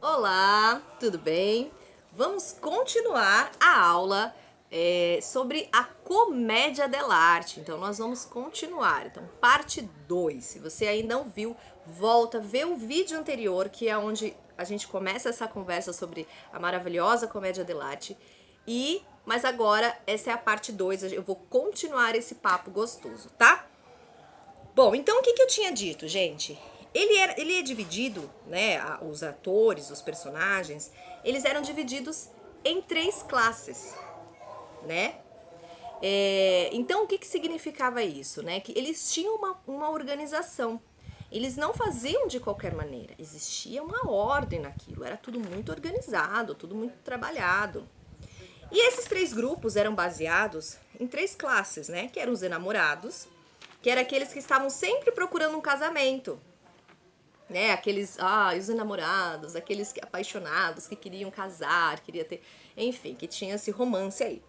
Olá, tudo bem? Vamos continuar a aula sobre a comédia dell'arte. Então, nós vamos continuar. Então, parte 2. Se você ainda não viu, volta, vê o vídeo anterior, que é onde a gente começa essa conversa sobre a maravilhosa comédia dell'arte. Mas agora, essa é a parte 2. Eu vou continuar esse papo gostoso, tá? Bom, então o que eu tinha dito, gente? Ele é dividido, né? Os atores, os personagens, eles eram divididos em três classes, né? Então o que significava isso, né? Que eles tinham uma organização. Eles não faziam de qualquer maneira. Existia uma ordem naquilo. Era tudo muito organizado, tudo muito trabalhado. E esses três grupos eram baseados em três classes, né? Que eram os enamorados, que eram aqueles que estavam sempre procurando um casamento, né? Aqueles, os enamorados, aqueles apaixonados que queriam casar, queria ter, enfim, que tinha esse romance aí.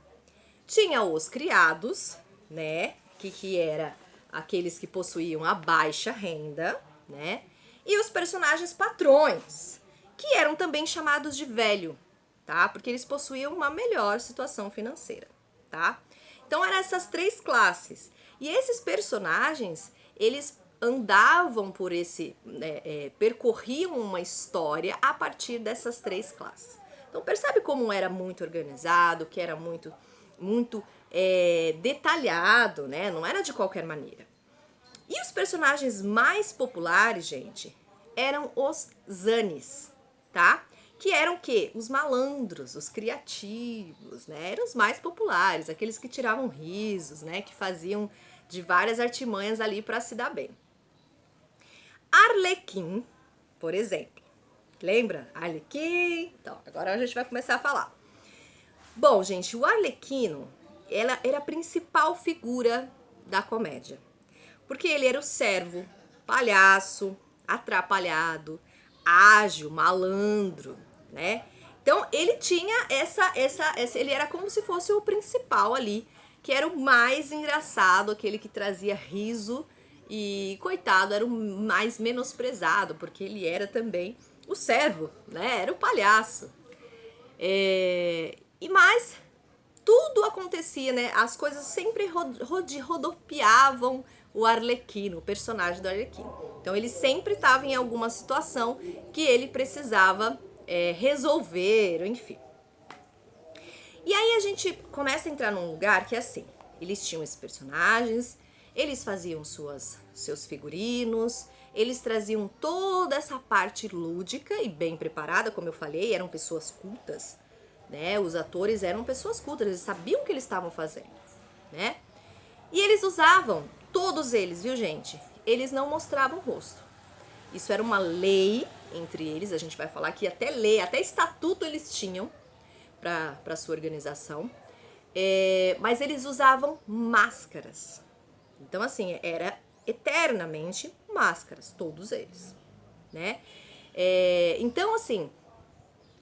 Tinha os criados, né? Que era aqueles que possuíam a baixa renda, né? E os personagens patrões, que eram também chamados de velho, tá? Porque eles possuíam uma melhor situação financeira, tá? Então eram essas três classes. E esses personagens, eles andavam por percorriam uma história a partir dessas três classes. Então percebe como era muito organizado, que era muito detalhado, né? Não era de qualquer maneira. E os personagens mais populares, gente, eram os zanes, tá? Que eram o quê? Os malandros, os criativos, né? Eram os mais populares, aqueles que tiravam risos, né? Que faziam de várias artimanhas ali para se dar bem. Arlequim, por exemplo. Lembra? Arlequim? Então, agora a gente vai começar a falar. Bom, gente, o Arlequino, ela era a principal figura da comédia. Porque ele era o servo, palhaço, atrapalhado, ágil, malandro, né? Então ele tinha ele era como se fosse o principal ali, que era o mais engraçado, aquele que trazia riso e coitado, era o mais menosprezado, porque ele era também o servo, né? Era o palhaço. E mais tudo acontecia, né? As coisas sempre rodopiavam o Arlequino, o personagem do Arlequino. Então ele sempre estava em alguma situação que ele precisava resolver, enfim. E aí a gente começa a entrar num lugar que é assim, eles tinham esses personagens, eles faziam seus figurinos, eles traziam toda essa parte lúdica e bem preparada, como eu falei, eram pessoas cultas, né? Os atores eram pessoas cultas, eles sabiam o que eles estavam fazendo, né? E eles usavam, todos eles, viu, gente? Eles não mostravam o rosto. Isso era uma lei entre eles, a gente vai falar que até lei, até estatuto eles tinham para sua organização. Mas eles usavam máscaras. Então, assim, era eternamente máscaras, todos eles, né? Então, assim,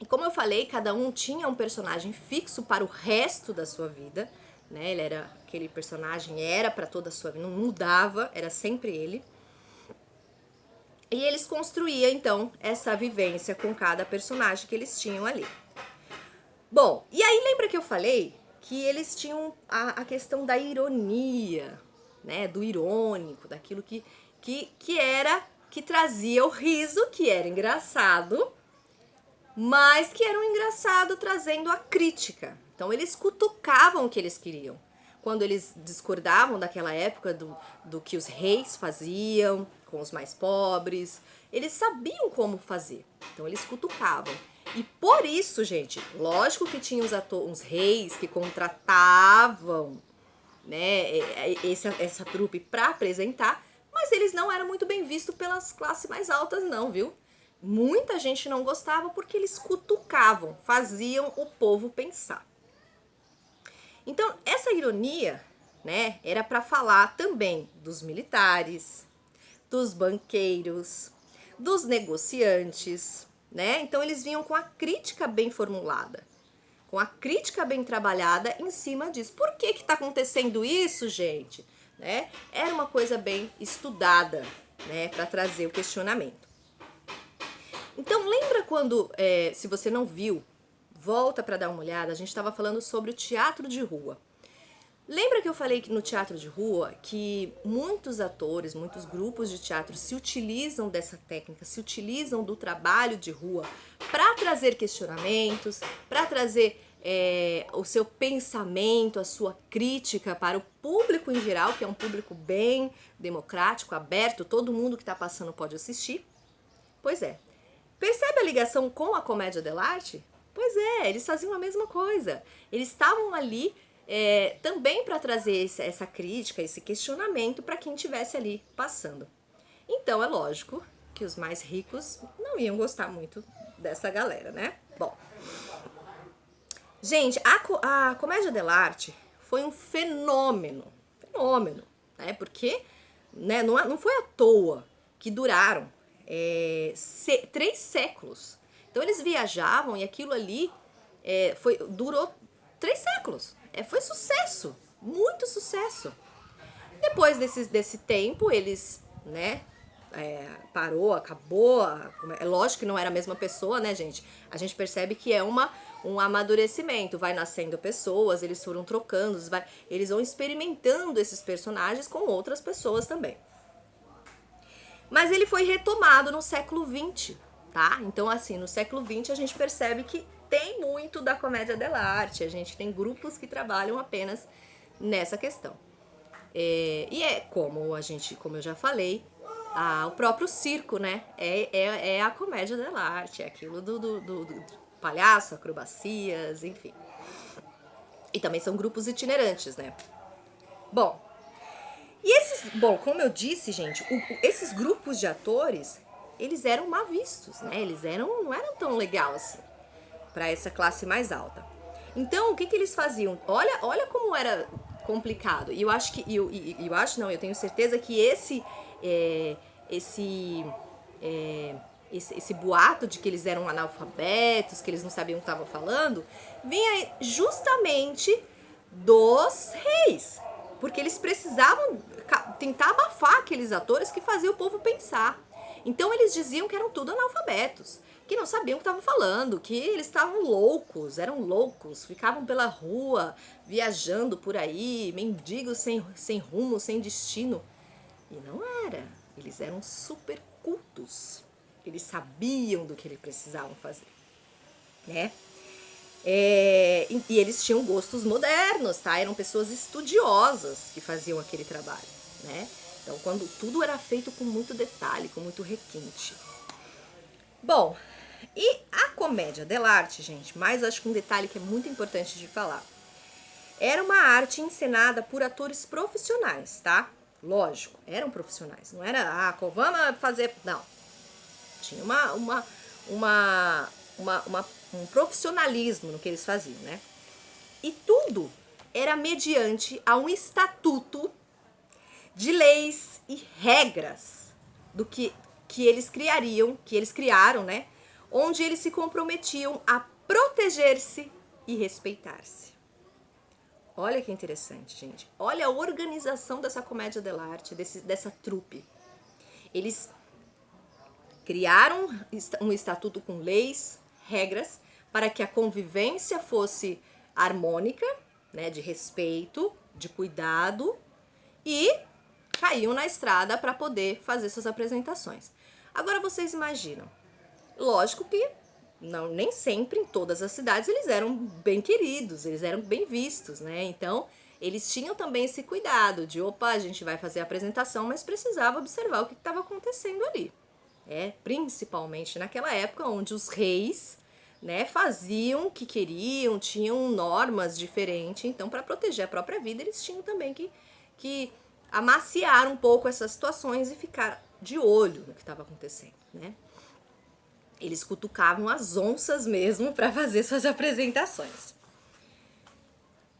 como eu falei, cada um tinha um personagem fixo para o resto da sua vida, né? Ele era aquele personagem, era para toda a sua vida, não mudava, era sempre ele. E eles construíam, então, essa vivência com cada personagem que eles tinham ali. Bom, e aí lembra que eu falei que eles tinham a questão da ironia, né? Do irônico, daquilo que trazia o riso, que era engraçado, mas que era um engraçado trazendo a crítica. Então eles cutucavam o que eles queriam. Quando eles discordavam daquela época do que os reis faziam com os mais pobres, eles sabiam como fazer. Então eles cutucavam. E por isso, gente, lógico que tinha uns reis que contratavam, né, essa trupe para apresentar, mas eles não eram muito bem vistos pelas classes mais altas, não, viu? Muita gente não gostava porque eles cutucavam, faziam o povo pensar. Então, essa ironia, né, era para falar também dos militares, dos banqueiros, dos negociantes, né? Então eles vinham com a crítica bem formulada, com a crítica bem trabalhada em cima disso. Por que está acontecendo isso, gente? Né? Era uma coisa bem estudada, né, para trazer o questionamento. Então lembra quando, se você não viu, volta para dar uma olhada, a gente estava falando sobre o teatro de rua. Lembra que eu falei que no teatro de rua que muitos atores, muitos grupos de teatro se utilizam dessa técnica, se utilizam do trabalho de rua para trazer questionamentos, para trazer o seu pensamento, a sua crítica para o público em geral, que é um público bem democrático, aberto, todo mundo que está passando pode assistir. Pois é. Percebe a ligação com a comédia dell'arte? Pois é, eles faziam a mesma coisa. Eles estavam ali também para trazer essa crítica, esse questionamento para quem estivesse ali passando. Então é lógico que os mais ricos não iam gostar muito dessa galera, né? Bom, gente, a comédia dell'arte foi um fenômeno, né? Porque não foi à toa que duraram 3 séculos. Então eles viajavam e aquilo ali durou 3 séculos. Foi sucesso, muito sucesso. Depois desse tempo, eles, parou, acabou. É lógico que não era a mesma pessoa, né, gente? A gente percebe que é um amadurecimento. Vai nascendo pessoas, eles foram trocando, eles vão experimentando esses personagens com outras pessoas também. Mas ele foi retomado no século XX, tá? Então, assim, no século XX a gente percebe que tem muito da comédia dell'arte, a gente tem grupos que trabalham apenas nessa questão. Como eu já falei, o próprio circo, né? É a comédia dell'arte, é aquilo do palhaço, acrobacias, enfim. E também são grupos itinerantes, né? Bom, como eu disse, gente, esses grupos de atores, eles eram mal vistos, né? Eles não eram tão legal assim para essa classe mais alta. Então, o que eles faziam? Olha como era complicado. E eu acho que eu tenho certeza que esse boato de que eles eram analfabetos, que eles não sabiam o que estavam falando, vinha justamente dos reis, porque eles precisavam tentar abafar aqueles atores que faziam o povo pensar. Então eles diziam que eram tudo analfabetos, que não sabiam o que estavam falando, que eles estavam loucos, eram loucos, ficavam pela rua, viajando por aí, mendigos sem rumo, sem destino. E não era, eles eram super cultos, eles sabiam do que eles precisavam fazer, né? E eles tinham gostos modernos, tá? Eram pessoas estudiosas que faziam aquele trabalho, né? Então, quando tudo era feito com muito detalhe, com muito requinte. Bom, e a comédia dell'arte, gente, mais acho que um detalhe que é muito importante de falar. Era uma arte encenada por atores profissionais, tá? Lógico, eram profissionais. Não era, vamos fazer... Não. Tinha um profissionalismo no que eles faziam, né? E tudo era mediante a um estatuto de leis e regras do que eles criaram, né? Onde eles se comprometiam a proteger-se e respeitar-se. Olha que interessante, gente. Olha a organização dessa comédia dell'arte, dessa trupe. Eles criaram um estatuto com leis, regras, para que a convivência fosse harmônica, né, de respeito, de cuidado, e caíam na estrada para poder fazer suas apresentações. Agora vocês imaginam, lógico que nem sempre em todas as cidades eles eram bem queridos, eles eram bem vistos, né? Então eles tinham também esse cuidado de, a gente vai fazer a apresentação, mas precisava observar o que estava acontecendo ali. Principalmente naquela época onde os reis, né, faziam o que queriam, tinham normas diferentes, então para proteger a própria vida eles tinham também que amaciar um pouco essas situações e ficar de olho no que estava acontecendo, né? Eles cutucavam as onças mesmo para fazer suas apresentações.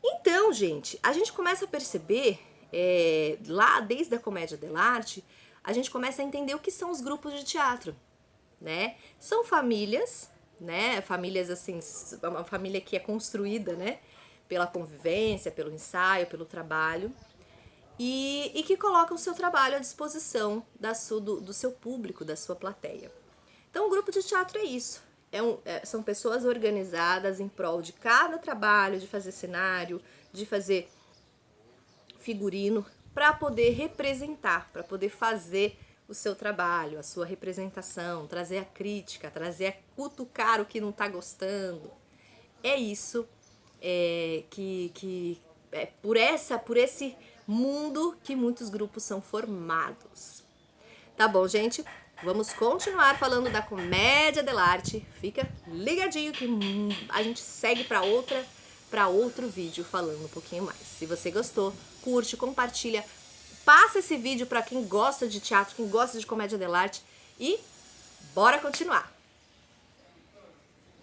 Então, gente, a gente começa a perceber, lá desde a comédia dell'arte, a gente começa a entender o que são os grupos de teatro, né? São famílias, né? Famílias assim, uma família que é construída, né? Pela convivência, pelo ensaio, pelo trabalho, e que coloca o seu trabalho à disposição do seu público, da sua plateia. Então, o grupo de teatro é isso. São pessoas organizadas em prol de cada trabalho, de fazer cenário, de fazer figurino, para poder representar, para poder fazer o seu trabalho, a sua representação, trazer a crítica, trazer a cutucar o que não tá gostando. É isso que é por esse mundo que muitos grupos são formados. Tá bom, gente? Vamos continuar falando da comédia dell'arte. Fica ligadinho que a gente segue para outro vídeo falando um pouquinho mais. Se você gostou, curte, compartilha, passa esse vídeo para quem gosta de teatro, quem gosta de comédia dell'arte e bora continuar.